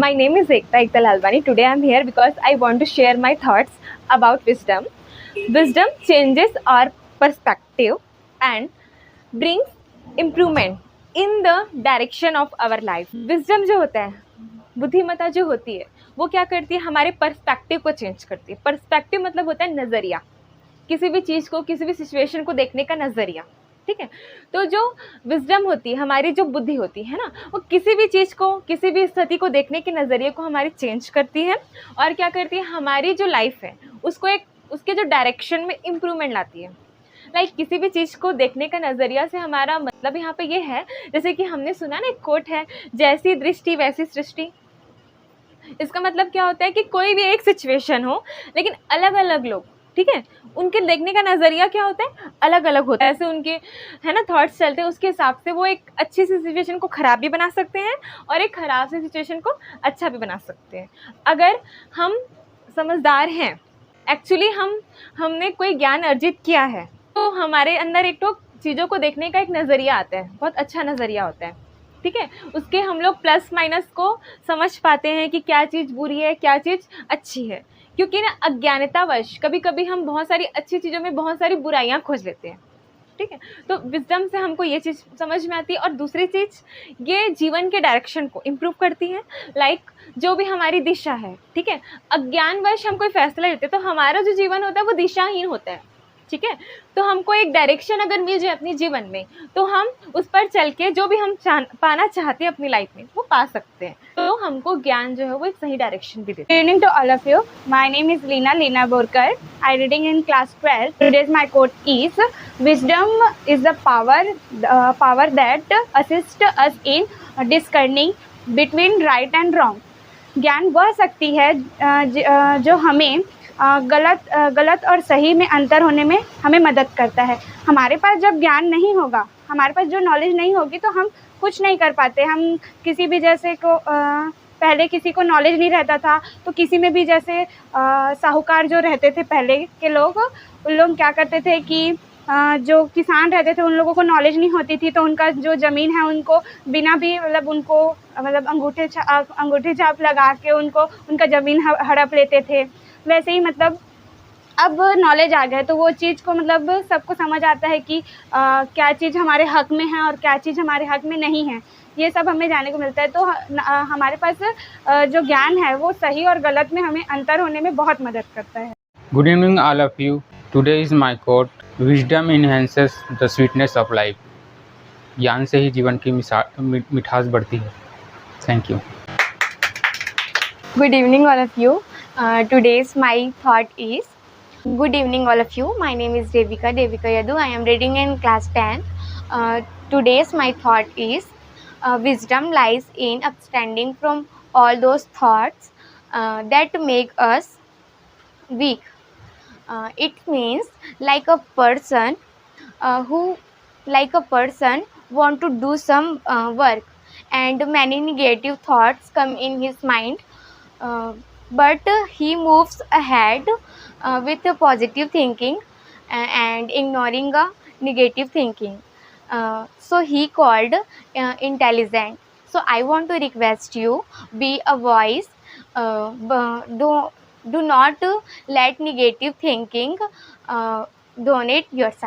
My name is Ekta Ekta Lalwani. Today I am here because I want to share my thoughts about wisdom. Wisdom changes our perspective and brings improvement in the direction of our life. Wisdom जो होता है, बुद्धिमत्ता जो होती है, वो क्या करती है, हमारे पर्सपेक्टिव को चेंज करती है. पर्सपेक्टिव मतलब होता है नज़रिया, किसी भी चीज़ को, किसी भी सिचुएशन को देखने का नज़रिया. ठीक है. तो जो विजडम होती है, हमारी जो बुद्धि होती है ना, वो किसी भी चीज़ को, किसी भी स्थिति को देखने के नज़रिए को हमारी चेंज करती है और क्या करती है, हमारी जो लाइफ है उसको एक उसके जो डायरेक्शन में इम्प्रूवमेंट लाती है. लाइक किसी भी चीज़ को देखने का नज़रिया से हमारा मतलब यहाँ पे ये है, जैसे कि हमने सुना ना, एक कोट है, जैसी दृष्टि वैसी सृष्टि. इसका मतलब क्या होता है कि कोई भी एक सिचुएशन हो, लेकिन अलग अलग लोग, ठीक है, उनके देखने का नज़रिया क्या होता है, अलग अलग होता है. ऐसे उनके है ना थॉट्स चलते हैं, उसके हिसाब से वो एक अच्छी सी सिचुएशन को ख़राब भी बना सकते हैं और एक ख़राब सी सिचुएशन को अच्छा भी बना सकते हैं. अगर हम समझदार हैं, एक्चुअली हमने कोई ज्ञान अर्जित किया है, तो हमारे अंदर एक तो चीज़ों को देखने का एक नज़रिया आता है, बहुत अच्छा नज़रिया होता है. ठीक है. उसके हम लोग प्लस माइनस को समझ पाते हैं कि क्या चीज़ बुरी है, क्या चीज़ अच्छी है. क्योंकि ना अज्ञानतावश कभी कभी हम बहुत सारी अच्छी चीज़ों में बहुत सारी बुराइयां खोज लेते हैं. ठीक है. तो विजडम से हमको ये चीज़ समझ में आती है. और दूसरी चीज़, ये जीवन के डायरेक्शन को इम्प्रूव करती है. लाइक जो भी हमारी दिशा है, ठीक है, अज्ञानवश हम कोई फैसला लेते हैं तो हमारा जो जीवन होता है वो दिशाहीन होता है. ठीक है. तो हमको एक डायरेक्शन अगर मिल जाए अपने जीवन में, तो हम उस पर चल के जो भी हम पाना चाहते हैं अपनी लाइफ में, वो पा सकते हैं. तो हमको ज्ञान जो है वो एक सही डायरेक्शन भी देता है. Good evening to all of you. My name is Leena Borkar. I reading in class 12. Today's my quote is, wisdom is the power that assists us in discerning between right and wrong. ज्ञान वह शक्ति है जो हमें गलत और सही में अंतर होने में हमें मदद करता है. हमारे पास जब ज्ञान नहीं होगा, हमारे पास जो नॉलेज नहीं होगी, तो हम कुछ नहीं कर पाते. हम किसी भी जैसे को पहले किसी को नॉलेज नहीं रहता था, तो किसी में भी जैसे साहूकार जो रहते थे पहले के लोग, उन लोग क्या करते थे कि जो किसान रहते थे उन लोगों को नॉलेज नहीं होती थी, तो उनका जो ज़मीन है उनको बिना भी मतलब अंगूठे छाप लगा के उनको उनका ज़मीन हड़प लेते थे. वैसे ही मतलब अब नॉलेज आ गया तो वो चीज़ को मतलब सबको समझ आता है कि क्या चीज़ हमारे हक़ में है और क्या चीज़ हमारे हक़ में नहीं है. ये सब हमें जानने को मिलता है. तो हमारे पास जो ज्ञान है वो सही और गलत में हमें अंतर होने में बहुत मदद करता है. Good evening, all of you. Today is my quote. Wisdom enhances the sweetness of life. ज्ञान से ही जीवन की मिठास बढ़ती है. Thank you. Good evening, all of you. Today's my thought is, good evening, all of you. My name is Devika Yadu. I am reading in class 10. Today's my thought is, wisdom lies in abstaining from all those thoughts that make us weak. It means like a person want to do some work, and many negative thoughts come in his mind, but he moves ahead with a positive thinking and ignoring a negative thinking. So he called intelligent. So I want to request you, be a voice. Do not let negative thinking dominate your side.